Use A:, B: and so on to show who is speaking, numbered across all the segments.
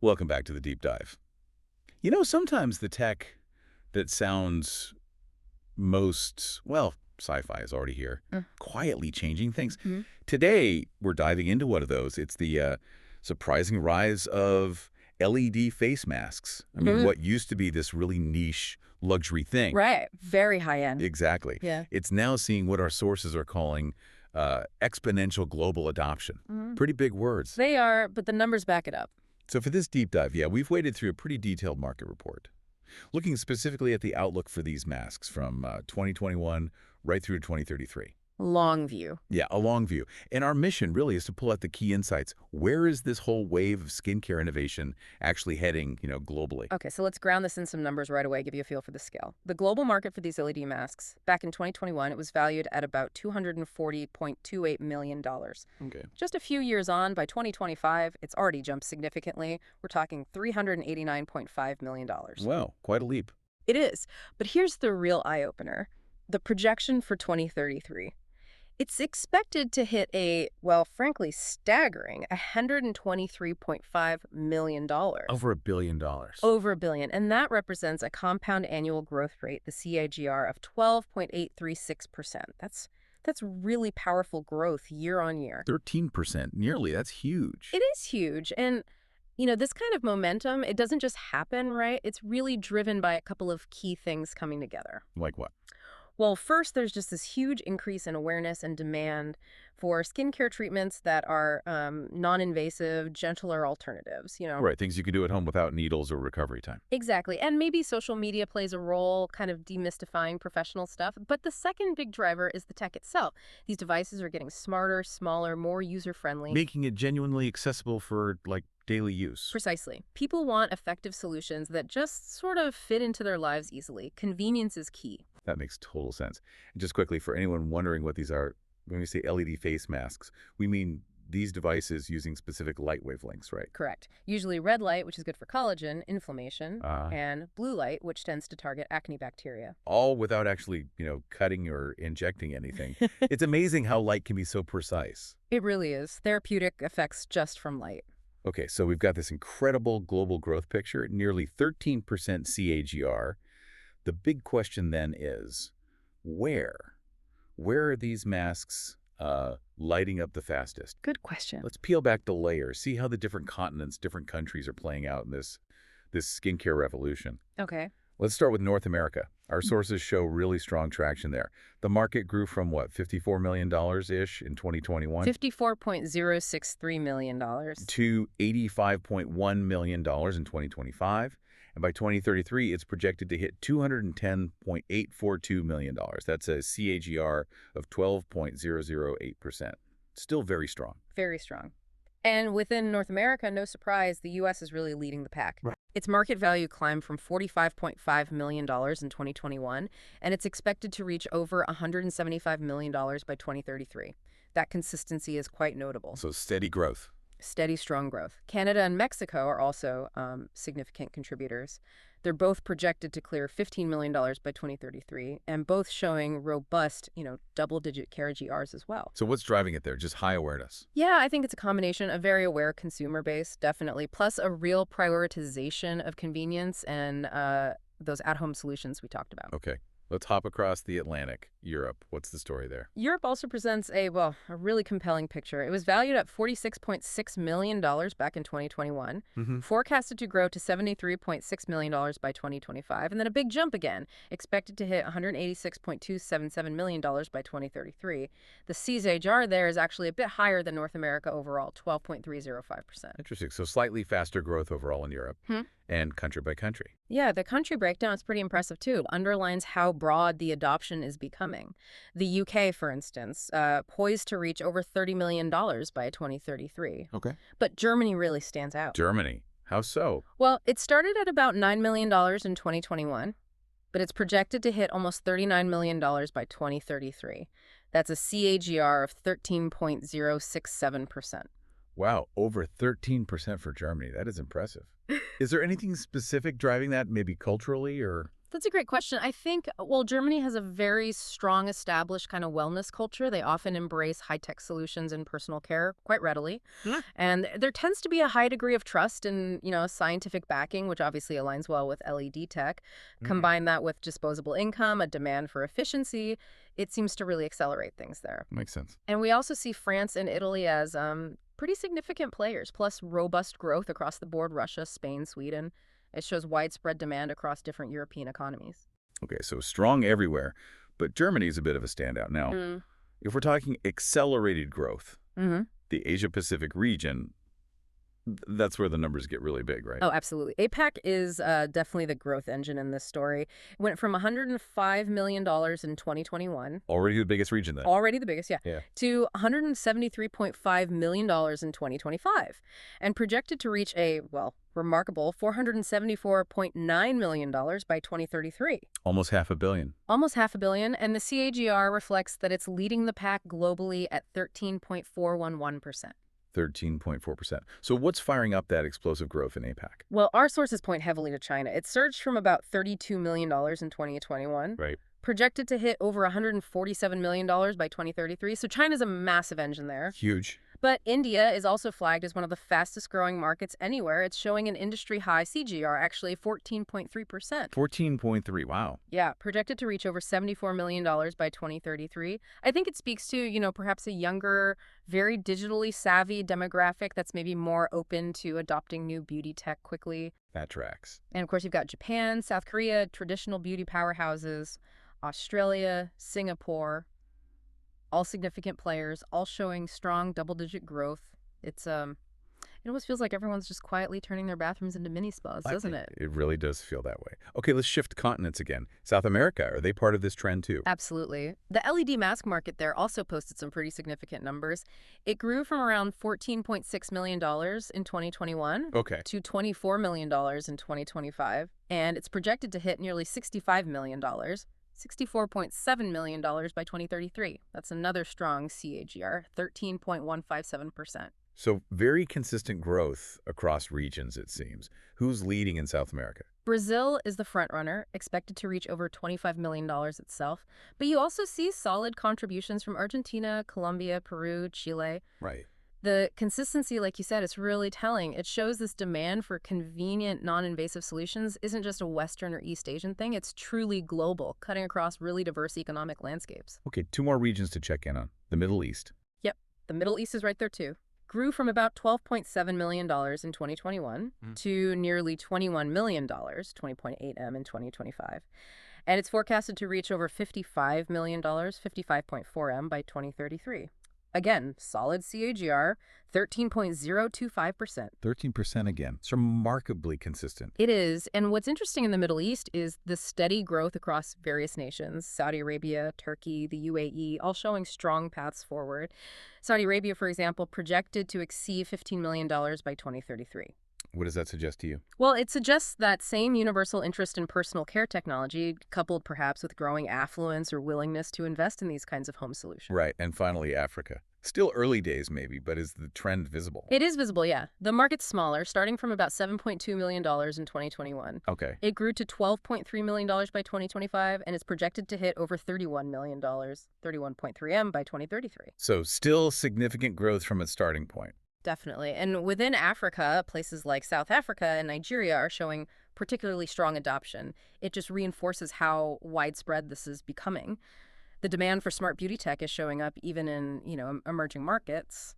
A: Welcome back to the deep dive. Sometimes the tech that sounds most, well, sci-fi is already here, quietly changing things.
B: Mm-hmm.
A: Today, we're diving into one of those. It's the surprising rise of LED face masks. I mean, what used to be this really niche luxury thing.
B: Right. Very high end.
A: Exactly.
B: Yeah.
A: It's now seeing what our sources are calling exponential global adoption. Pretty big words.
B: They are, but the numbers back it up.
A: So for this deep dive, we've waded through a pretty detailed market report, looking specifically at the outlook for these masks from 2021 right through 2033.
B: Long view.
A: Yeah, a long view. And our mission really is to pull out the key insights. Where is this whole wave of skincare innovation actually heading, globally?
B: Okay, so let's ground this in some numbers right away, give you a feel for the scale. The global market for these LED masks, back in 2021, it was valued at about $240.28 million.
A: Okay.
B: Just a few years on, by 2025, it's already jumped significantly. We're talking $389.5 million.
A: Wow, quite a leap.
B: It is. But here's the real eye-opener. The projection for 2033. It's expected to hit a, well, frankly, staggering $123.5 million.
A: Over $1 billion.
B: Over $1 billion. And that represents a compound annual growth rate, the CAGR, of 12.836%. That's really powerful growth year on year.
A: 13%, nearly. That's huge.
B: It is huge. And, this kind of momentum, it doesn't just happen, right? It's really driven by a couple of key things coming together.
A: Like what?
B: Well, first, there's just this huge increase in awareness and demand for skincare treatments that are non-invasive, gentler alternatives,
A: Right, things you can do at home without needles or recovery time.
B: Exactly. And maybe social media plays a role, kind of demystifying professional stuff. But the second big driver is the tech itself. These devices are getting smarter, smaller, more user-friendly.
A: Making it genuinely accessible for, daily use.
B: Precisely. People want effective solutions that just sort of fit into their lives easily. Convenience is key.
A: That makes total sense. And just quickly, for anyone wondering what these are, when we say LED face masks, we mean these devices using specific light wavelengths, right?
B: Correct. Usually red light, which is good for collagen, inflammation, and blue light, which tends to target acne bacteria.
A: All without actually, cutting or injecting anything. It's amazing how light can be so precise.
B: It really is. Therapeutic effects just from light.
A: Okay, so we've got this incredible global growth picture, nearly 13% CAGR. The big question then is, where? Where are these masks lighting up the fastest?
B: Good question.
A: Let's peel back the layers, see how the different continents, different countries are playing out in this skincare revolution.
B: Okay.
A: Let's start with North America. Our sources show really strong traction there. The market grew from, what, $54 million-ish in 2021?
B: $54.063 million.
A: To $85.1 million in 2025. And by 2033, it's projected to hit $210.842 million. That's a CAGR of 12.008%. Still very strong.
B: Very strong. And within North America, no surprise, the U.S. is really leading the pack.
A: Right.
B: Its market value climbed from $45.5 million in 2021, and it's expected to reach over $175 million by 2033. That consistency is quite notable.
A: So steady growth.
B: Steady, strong growth. Canada and Mexico are also significant contributors. They're both projected to clear $15 million by 2033, and both showing robust, double-digit CAGRs as well.
A: So what's driving it there? Just high awareness?
B: Yeah, I think it's a combination, a very aware consumer base, definitely, plus a real prioritization of convenience and those at-home solutions we talked about.
A: Okay. Let's hop across the Atlantic. Europe. What's the story there?
B: Europe also presents a really compelling picture. It was valued at $46.6 million back in 2021, forecasted to grow to $73.6 million by 2025, and then a big jump again, expected to hit $186.277 million by 2033. The CAGR there is actually a bit higher than North America overall, 12.305%.
A: Interesting. So slightly faster growth overall in Europe and country by country.
B: Yeah, the country breakdown is pretty impressive, too. It underlines how broad the adoption is becoming. The UK, for instance, poised to reach over $30 million by 2033.
A: Okay.
B: But Germany really stands out.
A: Germany. How so?
B: Well, it started at about $9 million in 2021, but it's projected to hit almost $39 million by 2033. That's a CAGR of 13.067%.
A: Wow, over 13% for Germany. That is impressive. Is there anything specific driving that, maybe culturally or?
B: That's a great question. I think, well, Germany has a very strong established kind of wellness culture. They often embrace high-tech solutions in personal care quite readily.
C: Yeah.
B: And there tends to be a high degree of trust and, scientific backing, which obviously aligns well with LED tech.
C: Mhm.
B: Combine that with disposable income, a demand for efficiency, it seems to really accelerate things there.
A: Makes sense.
B: And we also see France and Italy as pretty significant players, plus robust growth across the board, Russia, Spain, Sweden. It shows widespread demand across different European economies.
A: Okay, so strong everywhere, but Germany's a bit of a standout. Now,
B: Mm.
A: if we're talking accelerated growth,
B: Mm-hmm.
A: the Asia-Pacific region, that's where the numbers get really big, right?
B: Oh, absolutely. APAC is definitely the growth engine in this story. It went from $105 million in 2021,
A: Already the biggest region then.
B: already the biggest, yeah,
A: Yeah.
B: to $173.5 million in 2025, and projected to reach a, well, remarkable $474.9 million by 2033.
A: Almost $500 million.
B: Almost $500 million, and the CAGR reflects that it's leading the pack globally at 13.411%.
A: 13.4%. So what's firing up that explosive growth in APAC?
B: Well, our sources point heavily to China. It surged from about $32 million in 2021,
A: Right.
B: projected to hit over $147 million by 2033. So China's a massive engine there.
A: Huge.
B: But India is also flagged as one of the fastest growing markets anywhere. It's showing an industry high CGR, actually 14.3%.
A: 14.3. Wow.
B: Yeah, projected to reach over $74 million by 2033. I think it speaks to, perhaps a younger, very digitally savvy demographic that's maybe more open to adopting new beauty tech quickly.
A: That tracks.
B: And of course, you've got Japan, South Korea, traditional beauty powerhouses, Australia, Singapore, all significant players, all showing strong double-digit growth. It almost feels like everyone's just quietly turning their bathrooms into mini spas, doesn't it?
A: It really does feel that way. Okay, let's shift continents again. South America, are they part of this trend too?
B: Absolutely. The LED mask market there also posted some pretty significant numbers. It grew from around $14.6 million in 2021
A: Okay.
B: to $24 million in 2025, and it's projected to hit nearly $65 million. $64.7 million by 2033. That's another strong CAGR, 13.157%.
A: So very consistent growth across regions, it seems. Who's leading in South America?
B: Brazil is the frontrunner, expected to reach over $25 million itself. But you also see solid contributions from Argentina, Colombia, Peru, Chile.
A: Right.
B: The consistency, like you said, is really telling. It shows this demand for convenient, non-invasive solutions isn't just a Western or East Asian thing. It's truly global, cutting across really diverse economic landscapes.
A: Okay, two more regions to check in on. The Middle East.
B: Yep, the Middle East is right there too. Grew from about $12.7 million in 2021 to nearly $21 million, 20.8 M in 2025. And it's forecasted to reach over $55 million, 55.4 M by 2033. Again, solid CAGR, 13.025%.
A: 13% again. It's remarkably consistent.
B: It is. And what's interesting in the Middle East is the steady growth across various nations. Saudi Arabia, Turkey, the UAE, all showing strong paths forward. Saudi Arabia, for example, projected to exceed $15 million by 2033.
A: What does that suggest to you?
B: Well, it suggests that same universal interest in personal care technology, coupled perhaps with growing affluence or willingness to invest in these kinds of home solutions.
A: Right. And finally, Africa. Still early days, maybe, but is the trend visible?
B: It is visible, yeah. The market's smaller, starting from about $7.2 million in 2021.
A: Okay.
B: It grew to $12.3 million by 2025, and is projected to hit over $31 million, 31.3 M by 2033.
A: So still significant growth from its starting point.
B: Definitely. And within Africa, places like South Africa and Nigeria are showing particularly strong adoption. It just reinforces how widespread this is becoming. The demand for smart beauty tech is showing up even in, emerging markets.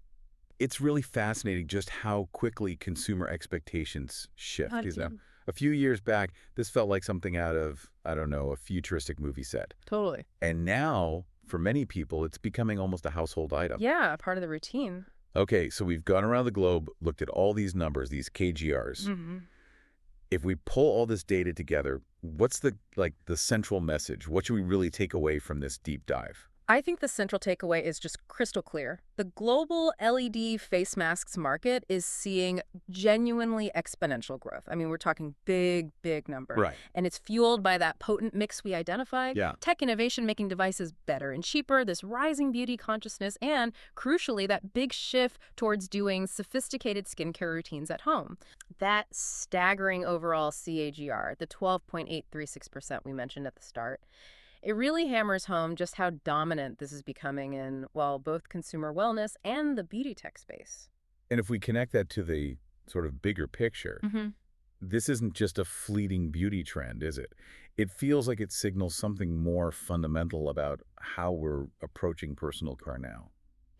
A: It's really fascinating just how quickly consumer expectations shift.
B: God,
A: You know?
B: yeah.
A: A few years back, this felt like something out of, a futuristic movie set.
B: Totally.
A: And now, for many people, it's becoming almost a household item.
B: Yeah, part of the routine.
A: Okay, so we've gone around the globe, looked at all these numbers, these KGRs.
B: Mm-hmm.
A: If we pull all this data together, what's the central message? What should we really take away from this deep dive?
B: I think the central takeaway is just crystal clear. The global LED face masks market is seeing genuinely exponential growth. I mean, we're talking big, big number.
A: Right.
B: And it's fueled by that potent mix we identified,
A: Yeah.
B: tech innovation making devices better and cheaper, this rising beauty consciousness, and crucially, that big shift towards doing sophisticated skincare routines at home. That staggering overall CAGR, the 12.836% we mentioned at the start, it really hammers home just how dominant this is becoming in, well, both consumer wellness and the beauty tech space.
A: And if we connect that to the sort of bigger picture, this isn't just a fleeting beauty trend, is it? It feels like it signals something more fundamental about how we're approaching personal care now.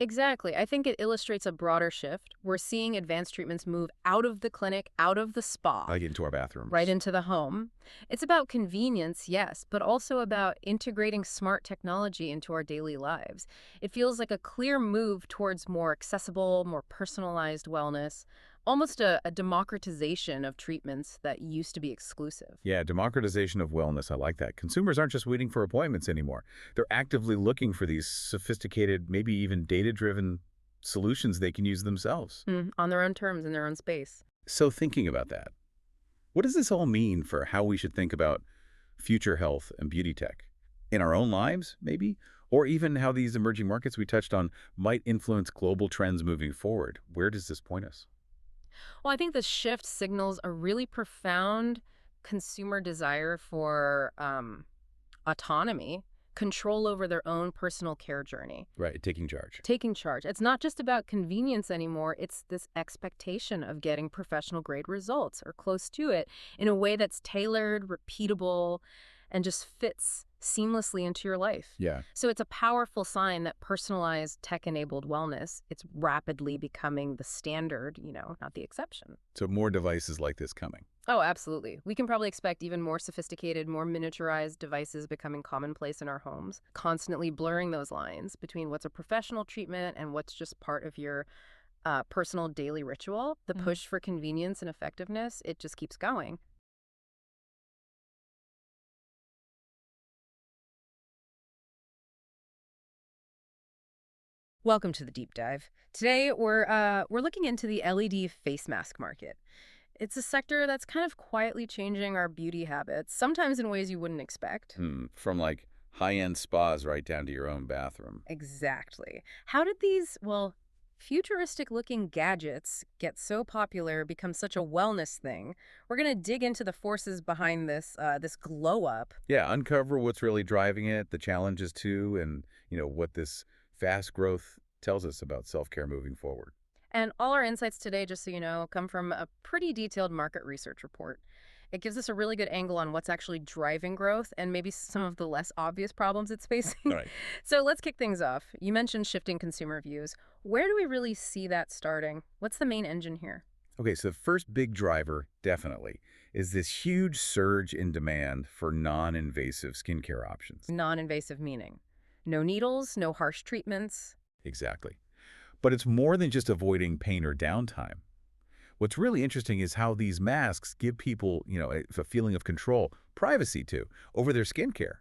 B: Exactly. I think it illustrates a broader shift. We're seeing advanced treatments move out of the clinic, out of the spa,
A: Like into our bathrooms.
B: right into the home. It's about convenience, yes, but also about integrating smart technology into our daily lives. It feels like a clear move towards more accessible, more personalized wellness, almost a democratization of treatments that used to be exclusive.
A: Yeah, democratization of wellness. I like that. Consumers aren't just waiting for appointments anymore. They're actively looking for these sophisticated, maybe even data-driven solutions they can use themselves.
B: On their own terms, in their own space.
A: So thinking about that, what does this all mean for how we should think about future health and beauty tech? In our own lives, maybe? Or even how these emerging markets we touched on might influence global trends moving forward? Where does this point us?
B: Well, I think the shift signals a really profound consumer desire for autonomy, control over their own personal care journey,
A: Right, taking charge.
B: taking charge. It's not just about convenience anymore. It's this expectation of getting professional grade results or close to it in a way that's tailored, repeatable, and just fits seamlessly into your life.
A: Yeah.
B: So it's a powerful sign that personalized tech-enabled wellness, it's rapidly becoming the standard, not the exception.
A: So more devices like this coming.
B: Oh, absolutely. We can probably expect even more sophisticated, more miniaturized devices becoming commonplace in our homes, constantly blurring those lines between what's a professional treatment and what's just part of your personal daily ritual. The push for convenience and effectiveness, it just keeps going. Welcome to the deep dive. Today we're looking into the LED face mask market. It's a sector that's kind of quietly changing our beauty habits, sometimes in ways you wouldn't expect.
A: From like high-end spas right down to your own bathroom.
B: Exactly. How did these, well, futuristic-looking gadgets get so popular, become such a wellness thing? We're going to dig into the forces behind this glow-up.
A: Yeah, uncover what's really driving it, the challenges too, and what this fast growth tells us about self-care moving forward.
B: And all our insights today, just so you know, come from a pretty detailed market research report. It gives us a really good angle on what's actually driving growth and maybe some of the less obvious problems it's facing.
A: All right.
B: So let's kick things off. You mentioned shifting consumer views. Where do we really see that starting? What's the main engine here?
A: Okay, so the first big driver, definitely, is this huge surge in demand for non-invasive skincare options.
B: Non-invasive meaning no needles, no harsh treatments.
A: Exactly. But it's more than just avoiding pain or downtime. What's really interesting is how these masks give people, a feeling of control, privacy too, over their skincare.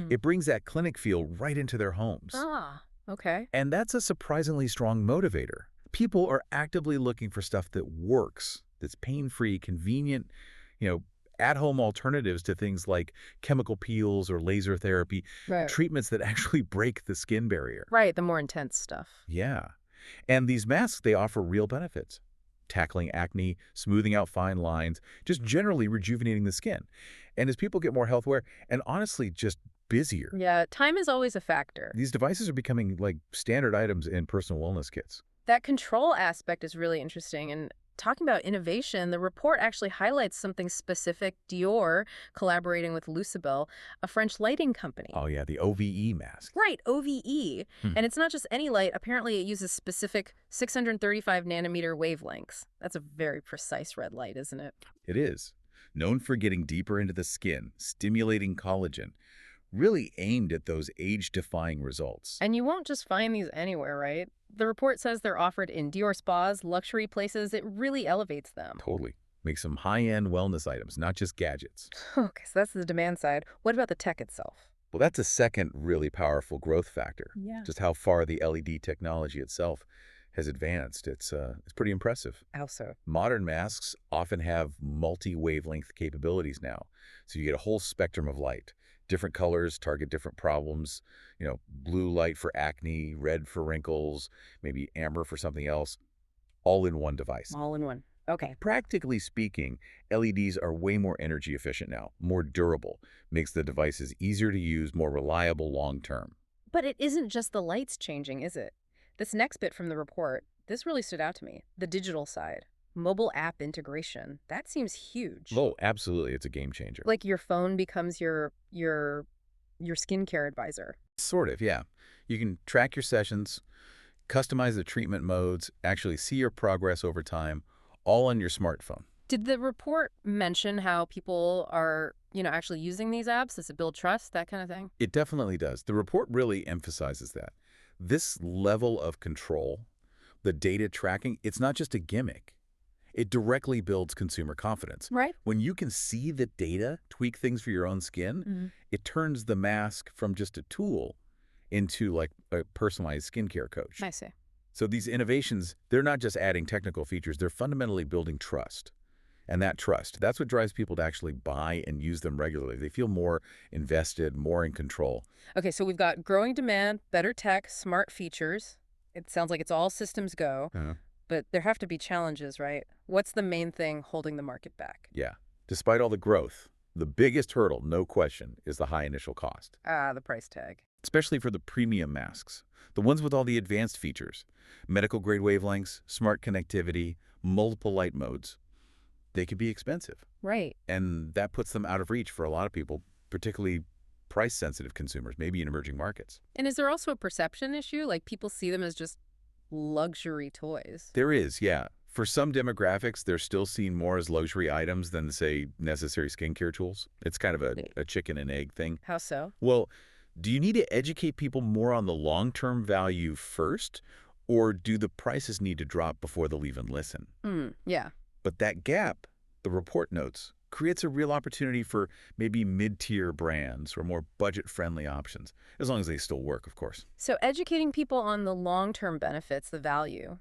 A: It brings that clinic feel right into their homes.
B: Ah, okay.
A: And that's a surprisingly strong motivator. People are actively looking for stuff that works, that's pain-free, convenient, at-home alternatives to things like chemical peels or laser therapy,
B: Right.
A: treatments that actually break the skin barrier.
B: Right, the more intense stuff.
A: Yeah. And these masks, they offer real benefits. Tackling acne, smoothing out fine lines, just generally rejuvenating the skin. And as people get more health-aware and honestly just busier,
B: Yeah, time is always a factor.
A: these devices are becoming like standard items in personal wellness kits.
B: That control aspect is really interesting. And talking about innovation, the report actually highlights something specific. Dior collaborating with Lucibel, a French lighting company.
A: Oh yeah, the OVE mask.
B: Right, OVE. And it's not just any light. Apparently, it uses specific 635 nanometer wavelengths. That's a very precise red light, isn't it?
A: It is. Known for getting deeper into the skin, stimulating collagen, really aimed at those age-defying results.
B: And you won't just find these anywhere, right? The report says they're offered in Dior spas, luxury places. It really elevates them.
A: Totally. Make some high-end wellness items, not just gadgets.
B: Okay, so that's the demand side. What about the tech itself?
A: Well, that's a second really powerful growth factor.
B: Yeah.
A: Just how far the LED technology itself has advanced. It's pretty impressive.
B: How so?
A: Modern masks often have multi-wavelength capabilities now. So you get a whole spectrum of light. Different colors target different problems. Blue light for acne, red for wrinkles, maybe amber for something else, all in one device.
B: All in one. Okay.
A: Practically speaking, LEDs are way more energy efficient now, more durable, makes the devices easier to use, more reliable long term.
B: But it isn't just the lights changing, is it? This next bit from the report, this really stood out to me. The digital side. Mobile app integration. That seems huge.
A: Oh, absolutely. It's a game changer.
B: Like your phone becomes your skincare advisor.
A: Sort of, yeah. You can track your sessions, customize the treatment modes, actually see your progress over time, all on your smartphone.
B: Did the report mention how people are, actually using these apps? Does it build trust, that kind of thing?
A: It definitely does. The report really emphasizes that. This level of control, the data tracking, it's not just a gimmick. It directly builds consumer confidence.
B: Right.
A: When you can see the data, tweak things for your own skin, it turns the mask from just a tool into like a personalized skincare coach.
B: I see.
A: So these innovations, they're not just adding technical features, they're fundamentally building trust. And that trust, that's what drives people to actually buy and use them regularly. They feel more invested, more in control.
B: Okay, so we've got growing demand, better tech, smart features. It sounds like it's all systems go, but there have to be challenges, right? What's the main thing holding the market back?
A: Yeah. Despite all the growth, the biggest hurdle, no question, is the high initial cost.
B: The price tag.
A: Especially for the premium masks, the ones with all the advanced features, medical-grade wavelengths, smart connectivity, multiple light modes. They can be expensive.
B: Right.
A: And that puts them out of reach for a lot of people, particularly price-sensitive consumers, maybe in emerging markets.
B: And is there also a perception issue? Like people see them as just luxury toys?
A: There is, yeah. For some demographics, they're still seen more as luxury items than, say, necessary skincare tools. It's kind of a chicken and egg thing.
B: How so?
A: Well, do you need to educate people more on the long-term value first, or do the prices need to drop before they'll even listen?
B: Yeah.
A: But that gap, the report notes, creates a real opportunity for maybe mid-tier brands or more budget-friendly options, as long as they still work, of course.
B: So educating people on the long-term benefits, the value,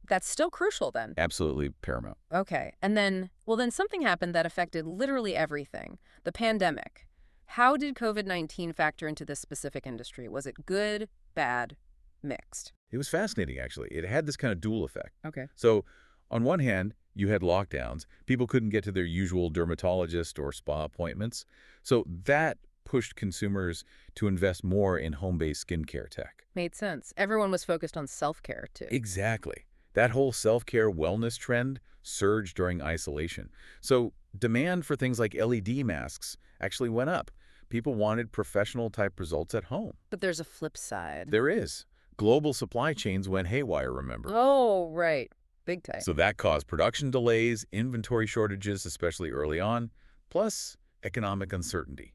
B: that's still crucial then.
A: Absolutely paramount.
B: Okay. And then, then something happened that affected literally everything. The pandemic. How did COVID-19 factor into this specific industry? Was it good, bad, mixed?
A: It was fascinating, actually. It had this kind of dual effect.
B: Okay.
A: So, on one hand, you had lockdowns. People couldn't get to their usual dermatologist or spa appointments. So that pushed consumers to invest more in home-based skincare tech.
B: Made sense. Everyone was focused on self-care, too.
A: Exactly. That whole self-care wellness trend surged during isolation. So demand for things like LED masks actually went up. People wanted professional-type results at home.
B: But there's a flip side.
A: There is. Global supply chains went haywire, remember?
B: Oh, right. Big time.
A: So that caused production delays, inventory shortages, especially early on, plus economic uncertainty.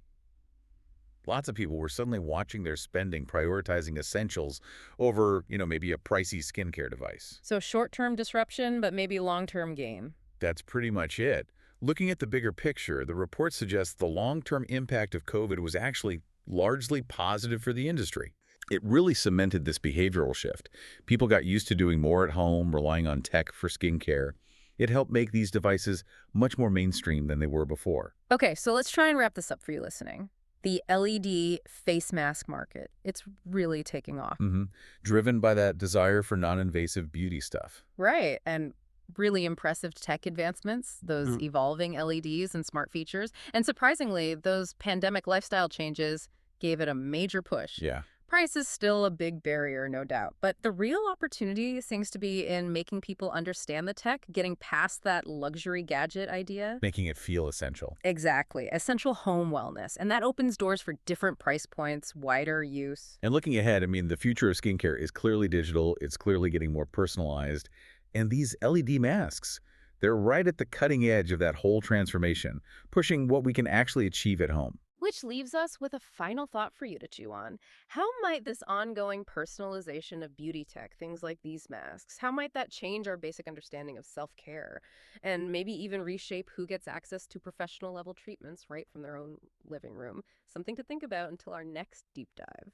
A: Lots of people were suddenly watching their spending, prioritizing essentials over, maybe a pricey skincare device.
B: So short-term disruption, but maybe long-term gain.
A: That's pretty much it. Looking at the bigger picture, the report suggests the long-term impact of COVID was actually largely positive for the industry. It really cemented this behavioral shift. People got used to doing more at home, relying on tech for skincare. It helped make these devices much more mainstream than they were before.
B: Okay, so let's try and wrap this up for you listening. The LED face mask market, it's really taking off.
A: Driven by that desire for non-invasive beauty stuff.
B: Right, and really impressive tech advancements, those evolving LEDs and smart features. And surprisingly, those pandemic lifestyle changes gave it a major push.
A: Yeah.
B: Price is still a big barrier, no doubt. But the real opportunity seems to be in making people understand the tech, getting past that luxury gadget idea.
A: Making it feel essential.
B: Exactly. Essential home wellness. And that opens doors for different price points, wider use.
A: And looking ahead, the future of skincare is clearly digital. It's clearly getting more personalized. And these LED masks, they're right at the cutting edge of that whole transformation, pushing what we can actually achieve at home.
B: Which leaves us with a final thought for you to chew on. How might this ongoing personalization of beauty tech, things like these masks, how might that change our basic understanding of self-care and maybe even reshape who gets access to professional level treatments right from their own living room? Something to think about until our next deep dive.